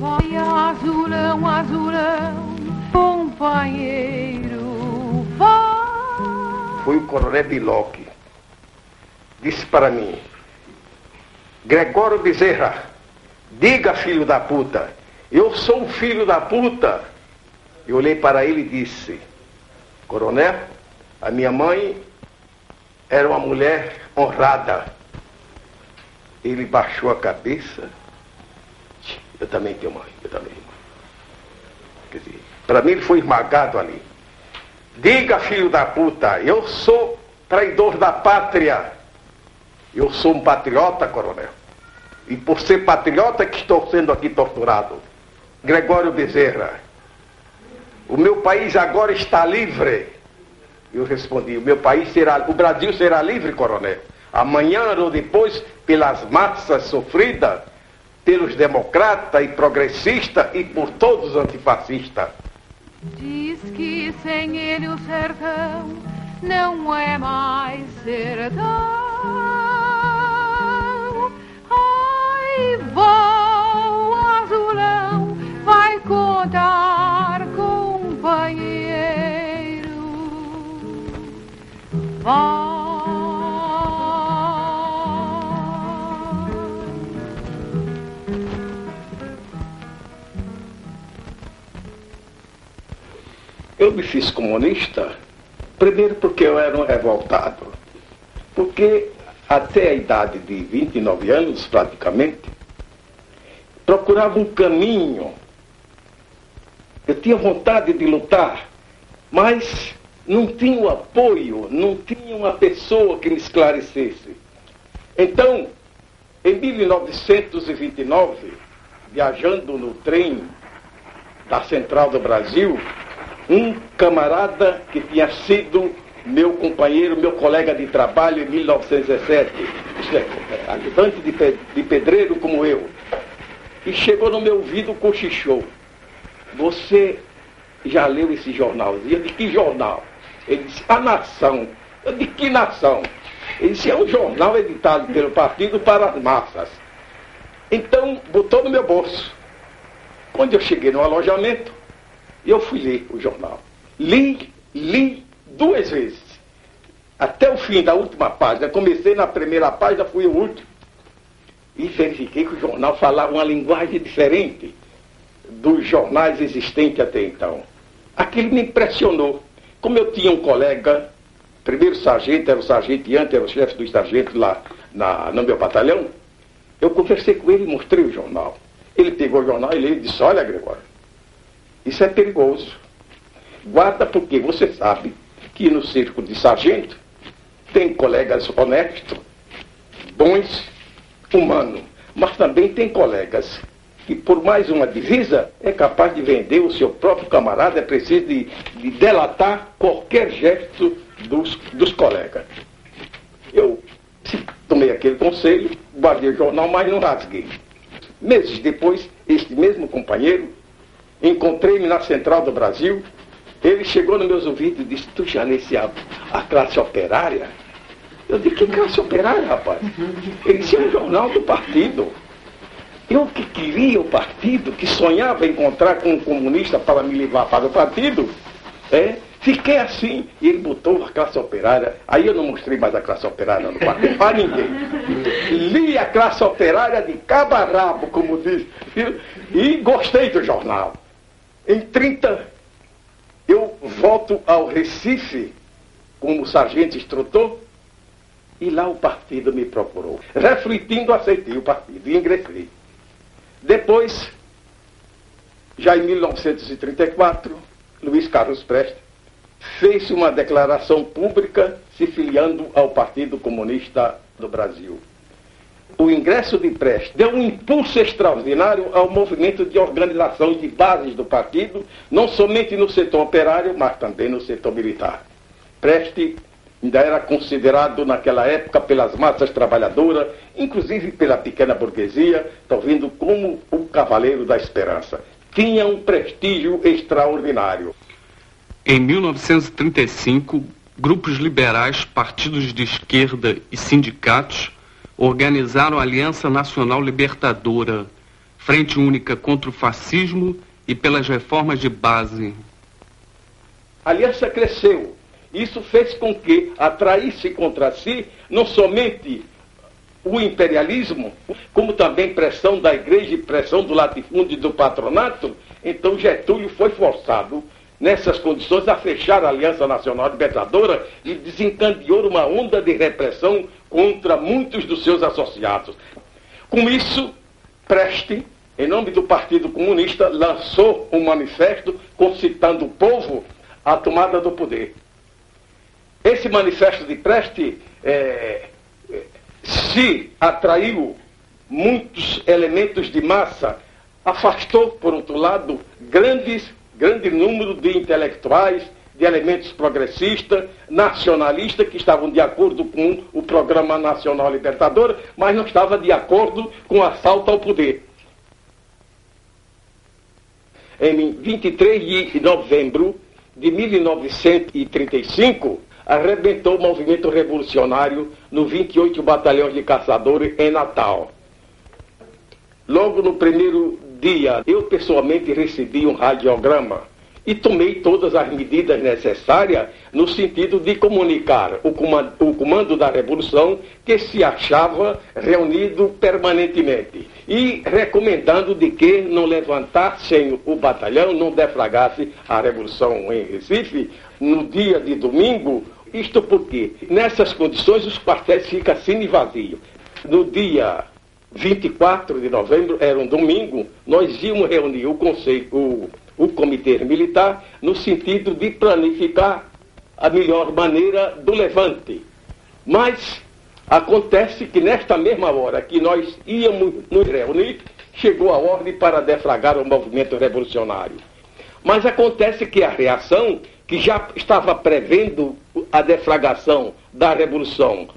Vai, azulão, azulão, companheiro, vai. Foi o coronel Biloc. Disse para mim: Gregório Bezerra, diga, filho da puta, eu sou um filho da puta. Eu olhei para ele e disse: coronel, a minha mãe era uma mulher honrada. Ele baixou a cabeça. Eu também tenho mãe, eu também. Quer dizer, para mim ele foi esmagado ali. Diga, filho da puta, eu sou traidor da pátria. Eu sou um patriota, coronel. E por ser patriota que estou sendo aqui torturado. Gregório Bezerra, o meu país agora está livre. Eu respondi: o Brasil será livre, coronel. Amanhã ou depois, pelas massas sofridas, pelos democratas e progressistas e por todos os antifascistas. Diz que sem ele o sertão não é mais sertão. Ai, vou, azulão, vai contar, companheiro. Vai. Eu me fiz comunista, primeiro porque eu era um revoltado. Porque até a idade de 29 anos, praticamente, procurava um caminho. Eu tinha vontade de lutar, mas não tinha o apoio, não tinha uma pessoa que me esclarecesse. Então, em 1929, viajando no trem da Central do Brasil, um camarada que tinha sido meu companheiro, meu colega de trabalho em 1917, ajudante de pedreiro como eu, e chegou no meu ouvido, cochichou: você já leu esse jornalzinho? Eu disse: que jornal? Ele disse: A Nação. Eu disse: que Nação? Ele disse: é um jornal editado pelo Partido para as Massas. Então, botou no meu bolso. Quando eu cheguei no alojamento, eu fui ler o jornal. Li 2 vezes. Até o fim da última página. Comecei na primeira página, fui o último. E verifiquei que o jornal falava uma linguagem diferente dos jornais existentes até então. Aquilo me impressionou. Como eu tinha um colega, primeiro sargento, era o sargento e antes era o chefe dos sargentos lá no meu batalhão, eu conversei com ele e mostrei o jornal. Ele pegou o jornal e leu e disse: olha, Gregório, isso é perigoso. Guarda, porque você sabe que no círculo de sargento tem colegas honestos, bons, humanos, mas também tem colegas que por mais uma divisa é capaz de vender o seu próprio camarada, é preciso de delatar qualquer gesto dos colegas. Eu tomei aquele conselho, guardei o jornal, mas não rasguei. Meses depois, este mesmo companheiro, encontrei-me na Central do Brasil. Ele chegou nos meus ouvidos e disse: tu já lesse a Classe Operária? Eu disse: que Classe Operária, rapaz? Ele disse: é um jornal do partido. Eu que queria o partido, que sonhava encontrar com um comunista para me levar para o partido, fiquei assim. E ele botou a Classe Operária. Aí eu não mostrei mais a Classe Operária no partido para ninguém. Li a Classe Operária de cabo a rabo, como diz, e gostei do jornal. Em 30, eu volto ao Recife como sargento instrutor, e lá o partido me procurou. Refletindo, aceitei o partido e ingressei. Depois, já em 1934, Luiz Carlos Prestes fez uma declaração pública se filiando ao Partido Comunista do Brasil. O ingresso de Prestes deu um impulso extraordinário ao movimento de organização de bases do partido, não somente no setor operário, mas também no setor militar. Prestes ainda era considerado naquela época pelas massas trabalhadoras, inclusive pela pequena burguesia, estão vendo como o Cavaleiro da Esperança. Tinha um prestígio extraordinário. Em 1935, grupos liberais, partidos de esquerda e sindicatos organizaram a Aliança Nacional Libertadora, Frente Única contra o Fascismo e pelas reformas de base. A aliança cresceu. Isso fez com que atraísse contra si não somente o imperialismo, como também pressão da igreja e pressão do latifúndio e do patronato. Então Getúlio foi forçado, nessas condições, a fechar a Aliança Nacional Libertadora e desencadeou uma onda de repressão contra muitos dos seus associados. Com isso, Preste, em nome do Partido Comunista, lançou um manifesto concitando o povo à tomada do poder. Esse manifesto de Preste se atraiu muitos elementos de massa, afastou, por outro lado, grande número de intelectuais, de elementos progressistas, nacionalistas, que estavam de acordo com o Programa Nacional Libertador, mas não estavam de acordo com o assalto ao poder. Em 23 de novembro de 1935, arrebentou o movimento revolucionário no 28 Batalhões de Caçadores em Natal. Logo no primeiro dia, eu pessoalmente recebi um radiograma e tomei todas as medidas necessárias no sentido de comunicar o comando da Revolução, que se achava reunido permanentemente, e recomendando de que não levantassem o batalhão, não deflagrasse a Revolução em Recife no dia de domingo. Isto porque, nessas condições, os quartéis ficam semi-vazios. No dia 24 de novembro, era um domingo, nós íamos reunir o Comitê Militar no sentido de planificar a melhor maneira do levante. Mas acontece que nesta mesma hora que nós íamos nos reunir, chegou a ordem para deflagrar o movimento revolucionário. Mas acontece que a reação, que já estava prevendo a deflagração da Revolução,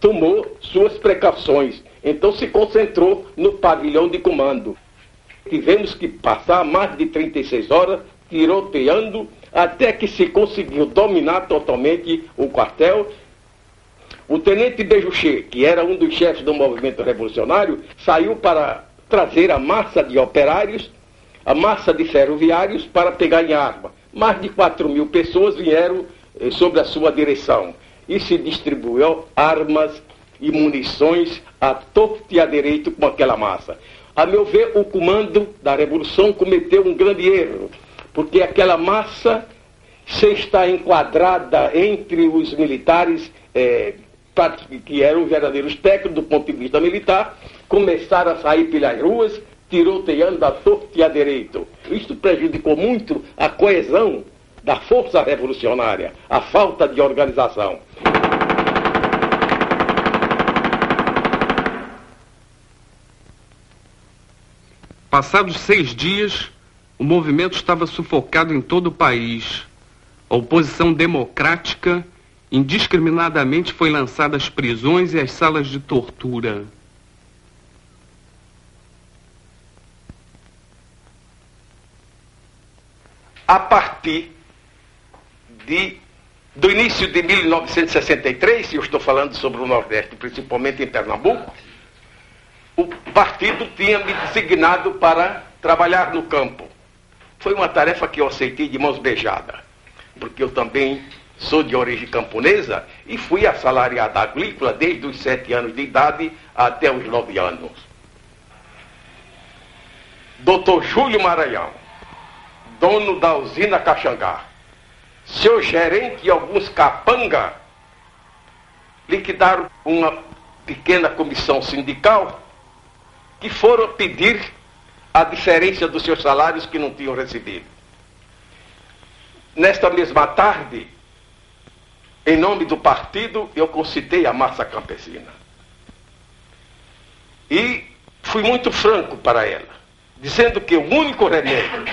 tomou suas precauções. Então se concentrou no pavilhão de comando. Tivemos que passar mais de 36 horas tiroteando até que se conseguiu dominar totalmente o quartel. O tenente Bejuchet, que era um dos chefes do movimento revolucionário, saiu para trazer a massa de operários, a massa de ferroviários para pegar em arma. Mais de 4.000 pessoas vieram sob a sua direção e se distribuiu armas e munições à torta e à direito com aquela massa. A meu ver, o comando da Revolução cometeu um grande erro, porque aquela massa, se está enquadrada entre os militares, que eram verdadeiros técnicos do ponto de vista militar, começaram a sair pelas ruas, tiroteando à torta e à direito. Isto prejudicou muito a coesão da força revolucionária, a falta de organização. Passados 6 dias, o movimento estava sufocado em todo o país. A oposição democrática indiscriminadamente foi lançada às prisões e às salas de tortura. A partir do início de 1963, e eu estou falando sobre o Nordeste, principalmente em Pernambuco, o partido tinha me designado para trabalhar no campo. Foi uma tarefa que eu aceitei de mãos beijadas, porque eu também sou de origem camponesa e fui assalariado agrícola desde os 7 anos de idade até os 9 anos. Dr. Júlio Maranhão, dono da usina Caxangá, seu gerente e alguns capanga liquidaram uma pequena comissão sindical que foram pedir a diferença dos seus salários que não tinham recebido. Nesta mesma tarde, em nome do partido, eu concitei a massa campesina. E fui muito franco para ela, dizendo que o único remédio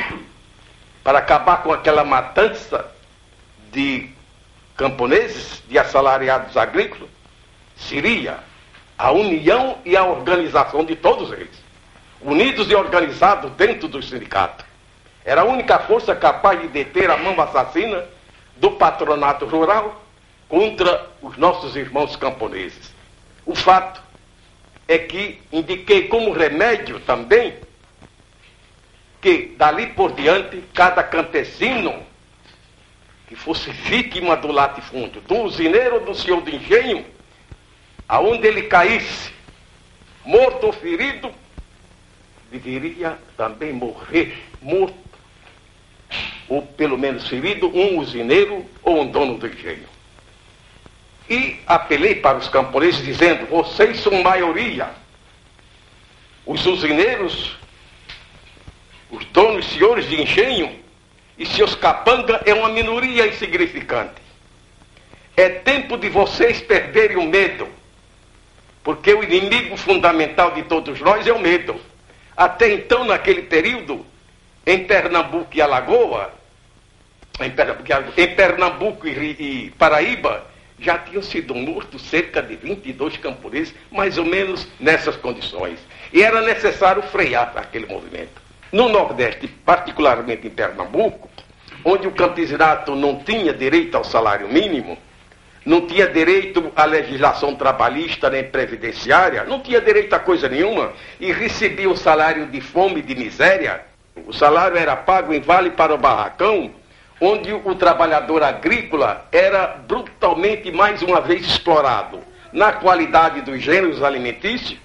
para acabar com aquela matança de camponeses, de assalariados agrícolas, seria a união e a organização de todos eles, unidos e organizados dentro do sindicato. Era a única força capaz de deter a mão assassina do patronato rural contra os nossos irmãos camponeses. O fato é que indiquei como remédio também que, dali por diante, cada campesino que fosse vítima do latifúndio, do usineiro ou do senhor de engenho, aonde ele caísse, morto ou ferido, deveria também morrer morto, ou pelo menos ferido, um usineiro ou um dono do engenho. E apelei para os camponeses dizendo: vocês são maioria. Os usineiros, os donos e senhores de engenho e seus capanga é uma minoria insignificante. É tempo de vocês perderem o medo, porque o inimigo fundamental de todos nós é o medo. Até então, naquele período, em Pernambuco e Alagoas, em Pernambuco e Paraíba, já tinham sido mortos cerca de 22 camponeses, mais ou menos nessas condições. E era necessário frear aquele movimento. No Nordeste, particularmente em Pernambuco, onde o campesinato não tinha direito ao salário mínimo, não tinha direito à legislação trabalhista nem previdenciária, não tinha direito a coisa nenhuma, e recebia um salário de fome e de miséria. O salário era pago em vale para o barracão, onde o trabalhador agrícola era brutalmente, mais uma vez, explorado na qualidade dos gêneros alimentícios,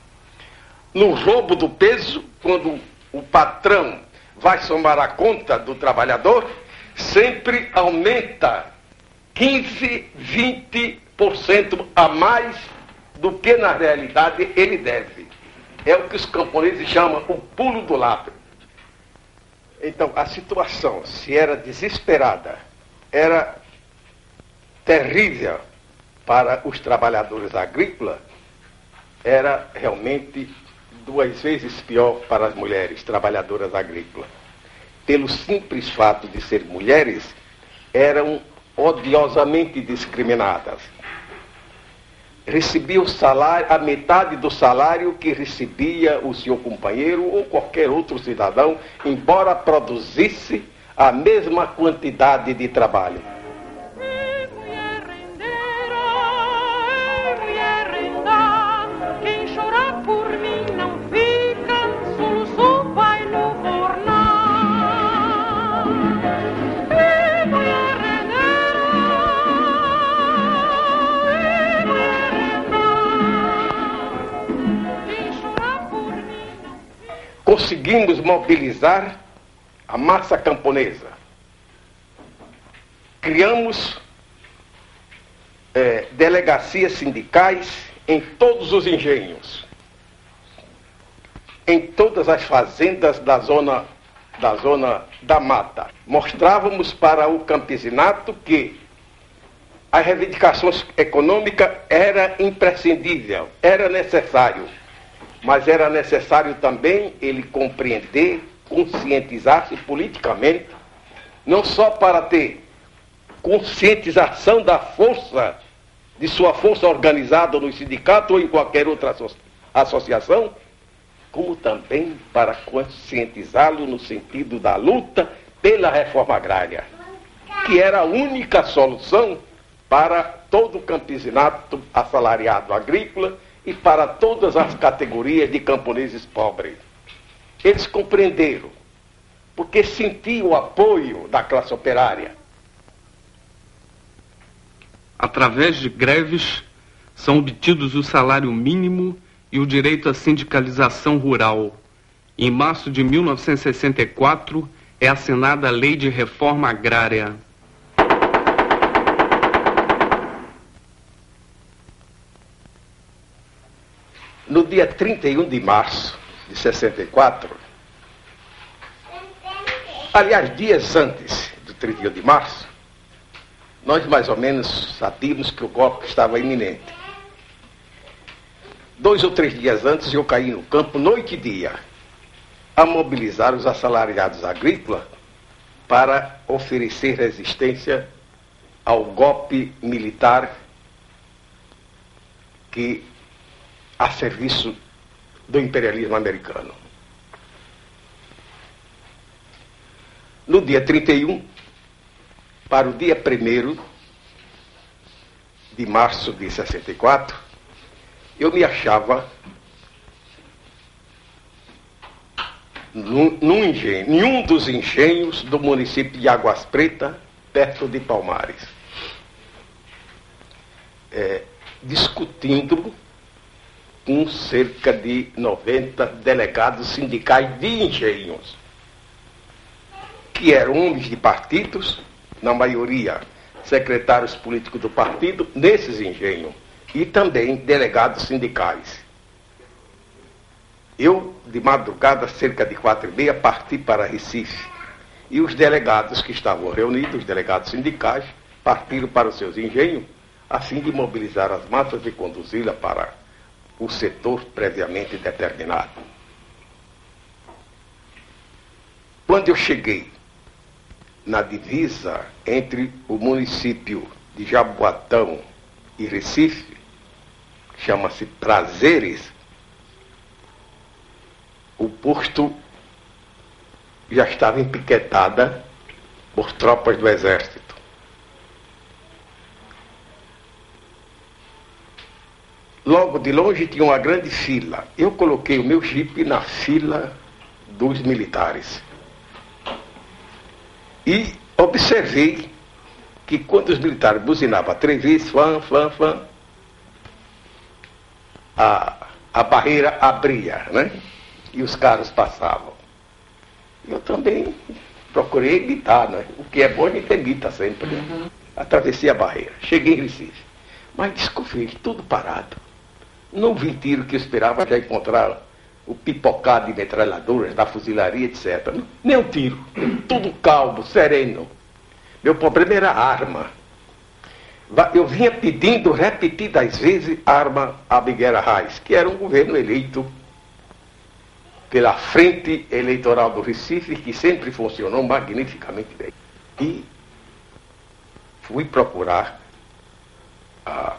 no roubo do peso, quando o patrão vai somar a conta do trabalhador, sempre aumenta 15, 20% a mais do que na realidade ele deve. É o que os camponeses chamam o pulo do lápis. Então, a situação, se era desesperada, era terrível para os trabalhadores agrícolas, era realmente 2 vezes pior para as mulheres trabalhadoras agrícolas. Pelo simples fato de ser mulheres, eram odiosamente discriminadas. Recebia o salário, a metade do salário que recebia o seu companheiro ou qualquer outro cidadão, embora produzisse a mesma quantidade de trabalho. Conseguimos mobilizar a massa camponesa. Criamos delegacias sindicais em todos os engenhos, em todas as fazendas da zona da mata. Mostrávamos para o campesinato que a reivindicação econômica era imprescindível, era necessário. Mas era necessário também ele compreender, conscientizar-se politicamente, não só para ter conscientização da força, de sua força organizada no sindicato ou em qualquer outra associação, como também para conscientizá-lo no sentido da luta pela reforma agrária, que era a única solução para todo o campesinato assalariado agrícola e para todas as categorias de camponeses pobres. Eles compreenderam, porque sentiam o apoio da classe operária. Através de greves, são obtidos o salário mínimo e o direito à sindicalização rural. Em março de 1964, é assinada a Lei de Reforma Agrária. No dia 31 de março de 64, aliás, dias antes do 31 de março, nós mais ou menos sabíamos que o golpe estava iminente. 2 ou 3 dias antes eu caí no campo, noite e dia, a mobilizar os assalariados agrícolas para oferecer resistência ao golpe militar que a serviço do imperialismo americano. No dia 31, para o dia 1º de março de 64, eu me achava em um dos engenhos do município de Águas Pretas, perto de Palmares, discutindo com cerca de 90 delegados sindicais de engenhos, que eram homens de partidos, na maioria secretários políticos do partido, nesses engenhos, e também delegados sindicais. Eu, de madrugada, cerca de 4h30, parti para Recife, e os delegados que estavam reunidos, os delegados sindicais, partiram para os seus engenhos, a fim de mobilizar as massas e conduzi-las para o setor previamente determinado. Quando eu cheguei na divisa entre o município de Jaboatão e Recife, chama-se Prazeres, o posto já estava empiquetada por tropas do exército. Logo de longe tinha uma grande fila. Eu coloquei o meu jipe na fila dos militares. E observei que quando os militares buzinavam 3 vezes, fã, a barreira abria, né? E os carros passavam. Eu também procurei evitar, né? O que é bom a gente evita sempre, né? Atravessei a barreira, cheguei em Recife. Mas desconfiei, tudo parado. Não vi tiro que eu esperava, já encontrar o pipocado de metralhadoras da fuzilaria, etc. Nem um tiro, tudo calmo, sereno. Meu problema era a arma. Eu vinha pedindo repetidas vezes arma a Miguel Arraes, que era um governo eleito pela Frente Eleitoral do Recife, que sempre funcionou magnificamente bem. E fui procurar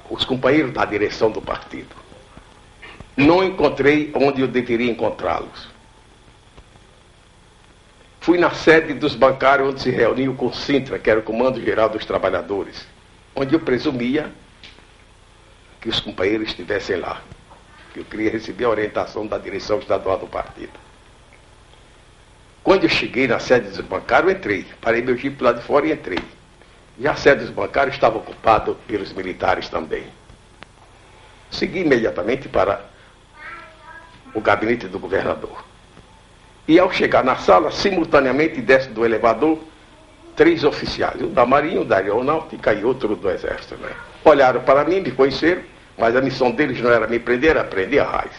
os companheiros da direção do partido. Não encontrei onde eu deveria encontrá-los. Fui na sede dos bancários onde se reuniu com o Sintra, que era o Comando Geral dos Trabalhadores, onde eu presumia que os companheiros estivessem lá. Eu queria receber a orientação da direção estadual do partido. Quando eu cheguei na sede dos bancários, eu entrei. Parei meu jipe lá de fora e entrei. E a sede dos bancários estava ocupada pelos militares também. Segui imediatamente para o gabinete do governador. E ao chegar na sala, simultaneamente desce do elevador 3 oficiais, um da Marinha, um da Aeronáutica e outro do Exército, né? Olharam para mim, me conheceram, mas a missão deles não era me prender, era prender a Arraes.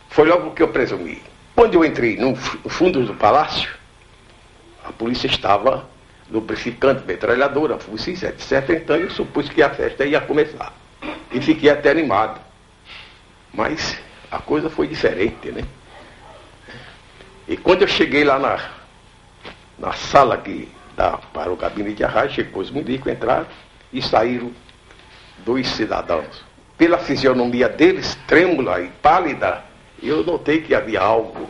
Foi logo o que eu presumi. Quando eu entrei no fundo do palácio, a polícia estava lubrificando metralhadora, fuzis, etc. Então eu supus que a festa ia começar. E fiquei até animado. Mas a coisa foi diferente, né? E quando eu cheguei lá na sala que dá para o gabinete de Arraes, chegou os milicos, entraram e saíram 2 cidadãos. Pela fisionomia deles, trêmula e pálida, eu notei que havia algo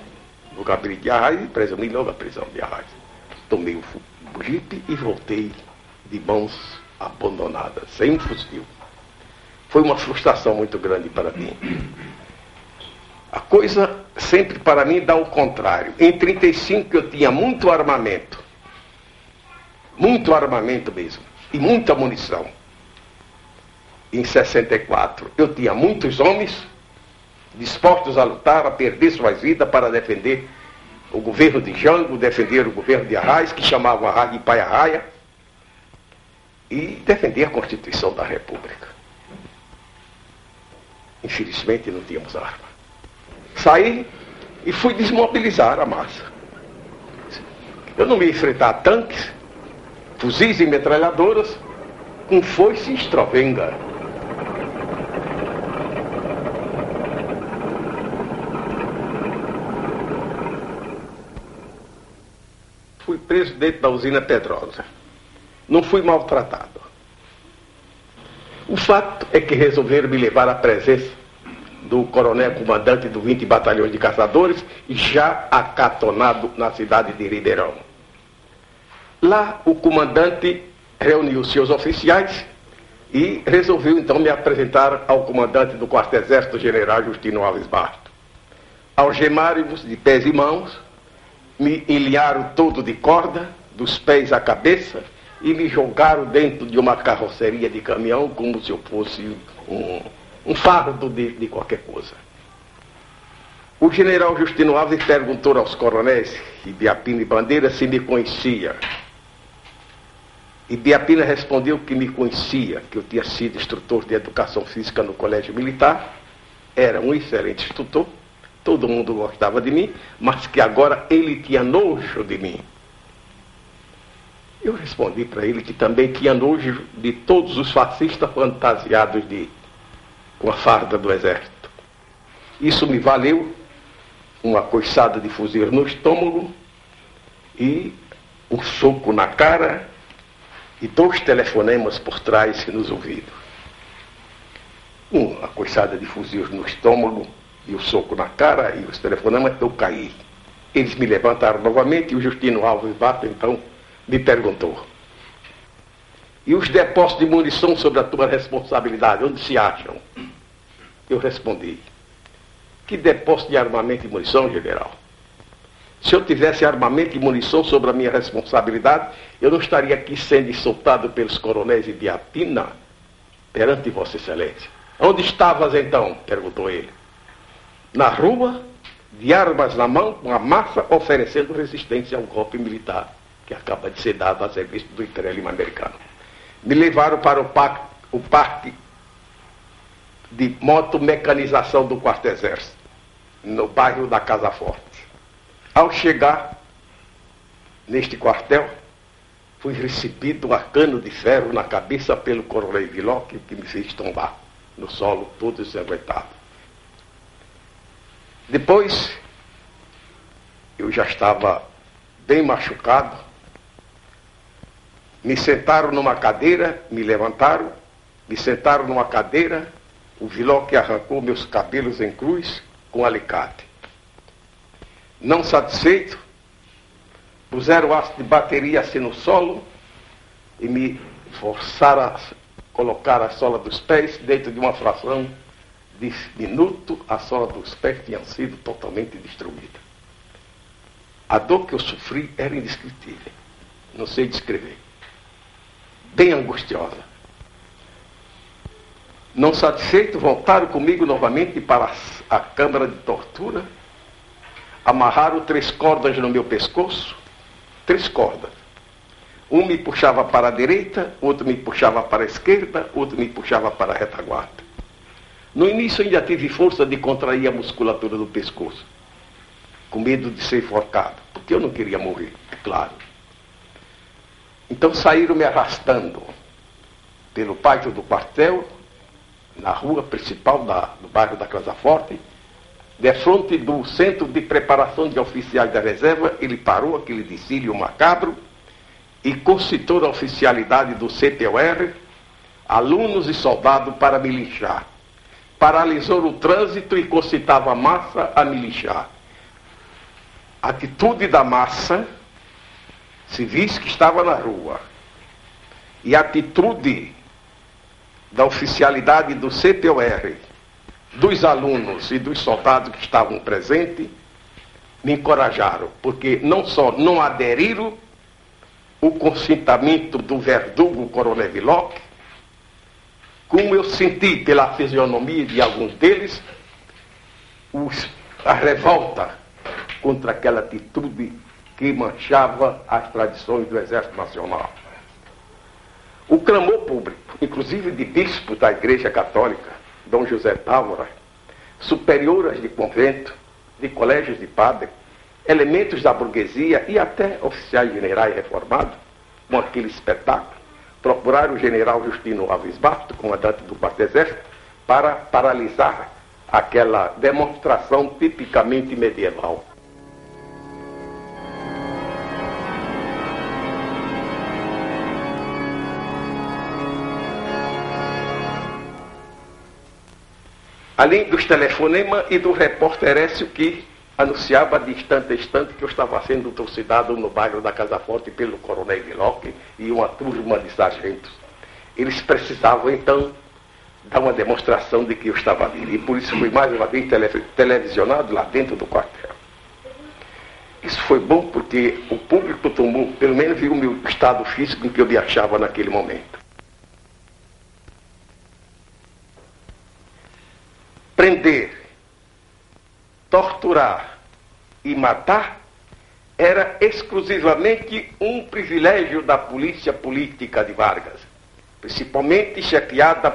no gabinete de Arraes e presumi logo a prisão de Arraes. Tomei o jipe e voltei de mãos abandonadas, sem um fuzil. Foi uma frustração muito grande para mim. A coisa sempre para mim dá o contrário. Em 1935 eu tinha muito armamento mesmo, e muita munição. Em 64 eu tinha muitos homens dispostos a lutar, a perder suas vidas para defender o governo de Jango, defender o governo de Arraes, que chamavam Arraes de Pai Arraia, e defender a Constituição da República. Infelizmente não tínhamos arma. Saí e fui desmobilizar a massa. Eu não ia enfrentar tanques, fuzis e metralhadoras com foice e estrovenga. Fui preso dentro da usina Pedrosa. Não fui maltratado. O fato é que resolveram me levar à presença do coronel comandante do 20 batalhões de caçadores, já acatonado na cidade de Ribeirão. Lá o comandante reuniu seus oficiais e resolveu então me apresentar ao comandante do quarto exército, general Justino Alves Barto. algemaram-nos de pés e mãos, me enlinharam todo de corda, dos pés à cabeça, e me jogaram dentro de uma carroceria de caminhão como se eu fosse um fardo de qualquer coisa. O general Justino Alves perguntou aos coronéis Ibiapina e Bandeira se me conhecia. Ibiapina respondeu que me conhecia, que eu tinha sido instrutor de educação física no colégio militar, era um excelente instrutor, todo mundo gostava de mim, mas que agora ele tinha nojo de mim. Eu respondi para ele que também tinha nojo de todos os fascistas fantasiados com a farda do exército. Isso me valeu uma coiçada de fuzil no estômago e um soco na cara e 2 telefonemas por trás nos ouvidos. Uma coiçada de fuzil no estômago e o soco na cara e os telefonemas, eu caí. Eles me levantaram novamente e o Justino Alves Bato, então, me perguntou: e os depósitos de munição sobre a tua responsabilidade, onde se acham? Eu respondi: que depósito de armamento e munição, general? Se eu tivesse armamento e munição sobre a minha responsabilidade, eu não estaria aqui sendo soltado pelos coronéis Ibiapina perante Vossa Excelência. Onde estavas então? Perguntou ele. Na rua, de armas na mão, com a massa, oferecendo resistência ao golpe militar que acaba de ser dado a serviço do imperialismo americano. Me levaram para o parque de motomecanização do Quarto Exército, no bairro da Casa Forte. Ao chegar neste quartel, fui recebido a cano de ferro na cabeça pelo coronel Villoque, que me fez tombar no solo todo ensanguentado. Depois, eu já estava bem machucado, me sentaram numa cadeira, me levantaram, me sentaram numa cadeira, o Villoque arrancou meus cabelos em cruz com alicate. Não satisfeito, puseram aço de bateria assim no solo e me forçaram a colocar a sola dos pés dentro de uma fração de minuto. A sola dos pés tinha sido totalmente destruída. A dor que eu sofri era indescritível, não sei descrever, bem angustiosa. Não satisfeito, voltaram comigo novamente para a câmara de tortura, amarraram 3 cordas no meu pescoço, 3 cordas. Um me puxava para a direita, outro me puxava para a esquerda, outro me puxava para a retaguarda. No início ainda tive força de contrair a musculatura do pescoço, com medo de ser enforcado, porque eu não queria morrer, é claro. Então saíram me arrastando pelo pátio do quartel, na rua principal do bairro da Casa Forte, defronte do Centro de Preparação de Oficiais da Reserva. Ele parou aquele desfile macabro e concitou a oficialidade do CPOR, alunos e soldados, para me linchar. Paralisou o trânsito e concitava a massa a me linchar. A atitude da massa civis que estava na rua e a atitude da oficialidade do CPOR, dos alunos e dos soldados que estavam presentes, me encorajaram, porque não só não aderiram o consentimento do verdugo coronel Villoque, como eu senti pela fisionomia de alguns deles a revolta contra aquela atitude que manchava as tradições do Exército Nacional. O clamor público, inclusive de bispos da Igreja Católica, Dom José Távora, superioras de convento, de colégios de padre, elementos da burguesia e até oficiais generais reformados, com aquele espetáculo, procuraram o general Justino Alves Bato, comandante do Quarto Exército, para paralisar aquela demonstração tipicamente medieval. Além dos telefonemas e do repórter Écio, que anunciava de instante a instante que eu estava sendo trucidado no bairro da Casa Forte pelo coronel Villoque e uma turma de sargentos. Eles precisavam, então, dar uma demonstração de que eu estava ali. E por isso fui mais uma vez televisionado lá dentro do quartel. Isso foi bom porque o público tomou, pelo menos viu o meu estado físico em que eu me achava naquele momento. Prender, torturar e matar era exclusivamente um privilégio da polícia política de Vargas, principalmente chefiada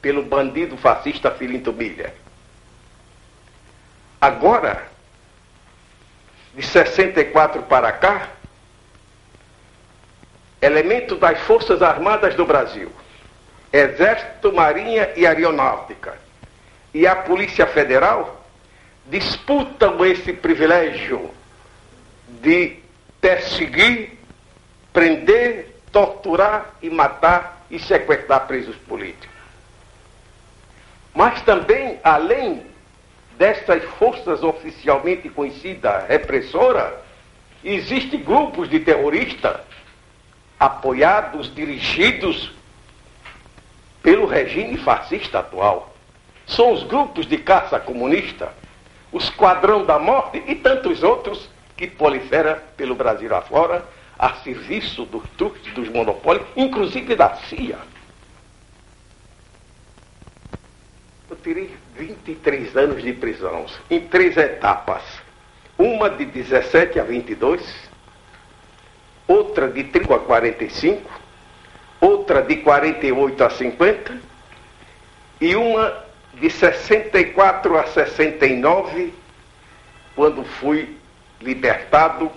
pelo bandido fascista Filinto Miller. Agora, de 64 para cá, elementos das Forças Armadas do Brasil, Exército, Marinha e Aeronáutica, e a Polícia Federal disputam esse privilégio de perseguir, prender, torturar e matar e sequestrar presos políticos. Mas também, além dessas forças oficialmente conhecidas repressoras, existem grupos de terroristas apoiados, dirigidos pelo regime fascista atual. São os grupos de caça comunista, o Esquadrão da Morte e tantos outros que proliferam pelo Brasil afora, a serviço dos truques, dos monopólios, inclusive da CIA. Eu tirei 23 anos de prisão, em 3 etapas. Uma de 17 a 22, outra de 30 a 45, outra de 48 a 50, e uma de 64 a 69, quando fui libertado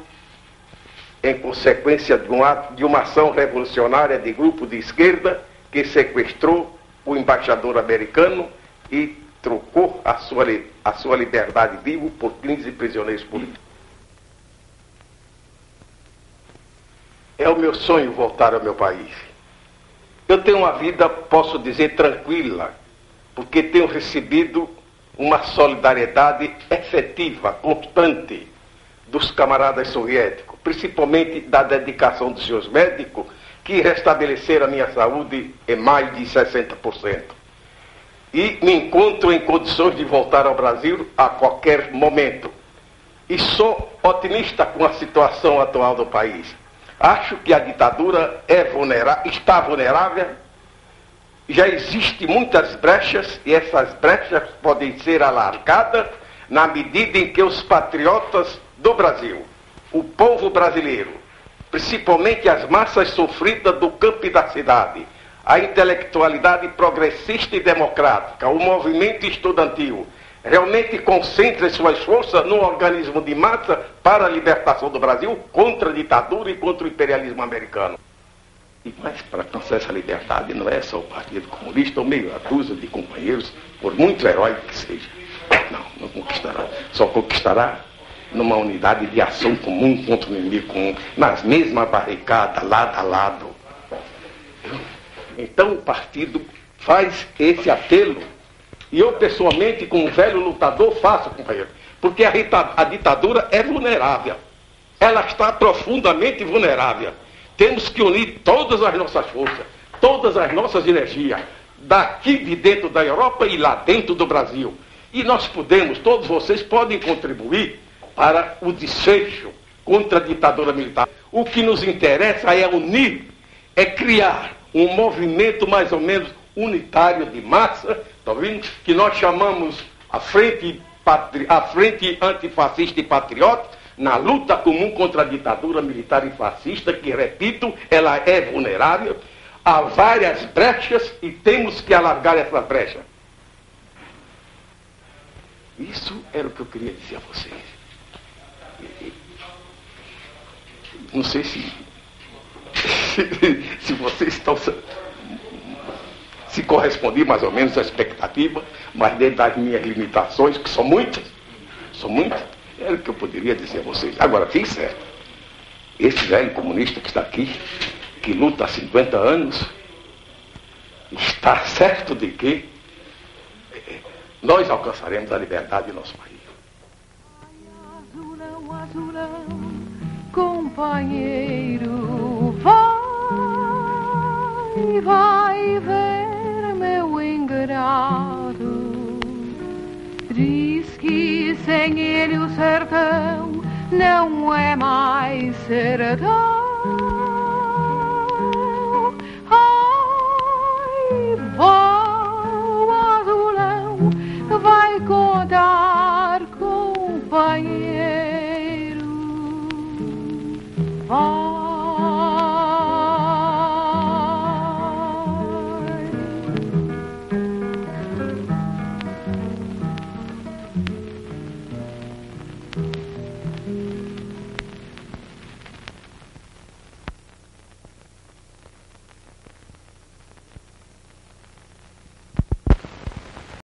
em consequência de uma ação revolucionária de grupo de esquerda que sequestrou o embaixador americano e trocou a sua liberdade vivo por 15 prisioneiros políticos. É o meu sonho voltar ao meu país. Eu tenho uma vida, posso dizer, tranquila, porque tenho recebido uma solidariedade efetiva, constante, dos camaradas soviéticos, principalmente da dedicação dos seus médicos, que restabeleceram a minha saúde em mais de 60%. E me encontro em condições de voltar ao Brasil a qualquer momento. E sou otimista com a situação atual do país. Acho que a ditadura está vulnerável, já existem muitas brechas, e essas brechas podem ser alargadas na medida em que os patriotas do Brasil, o povo brasileiro, principalmente as massas sofridas do campo e da cidade, a intelectualidade progressista e democrática, o movimento estudantil, realmente concentrem suas forças num organismo de massa para a libertação do Brasil contra a ditadura e contra o imperialismo americano. E mais para alcançar essa liberdade não é só o Partido Comunista ou meia dúzia de companheiros, por muito heróico que seja. Não conquistará. Só conquistará numa unidade de ação comum contra o inimigo comum, nas mesmas barricadas, lado a lado. Então o partido faz esse apelo, e eu pessoalmente, como velho lutador, faço, companheiro, porque a ditadura é vulnerável, ela está profundamente vulnerável. Temos que unir todas as nossas forças, todas as nossas energias, daqui de dentro da Europa e lá dentro do Brasil. E nós podemos, todos vocês podem contribuir para o desfecho contra a ditadura militar. O que nos interessa é unir, é criar um movimento mais ou menos unitário de massa, tá vendo? Que nós chamamos a frente antifascista e patriota, na luta comum contra a ditadura militar e fascista, que, repito, ela é vulnerável, há várias brechas e temos que alargar essa brecha. Isso era o que eu queria dizer a vocês. Não sei se vocês estão se corresponder mais ou menos à expectativa, mas dentro das minhas limitações, que são muitas, era o que eu poderia dizer a vocês. Agora, fique certo, esse velho comunista que está aqui, que luta há 50 anos, está certo de que nós alcançaremos a liberdade do nosso país. Azulão, azulão, companheiro, vai ver meu engano. sem ele o sertão não é mais sertão. Ai, vó, o azulão vai contar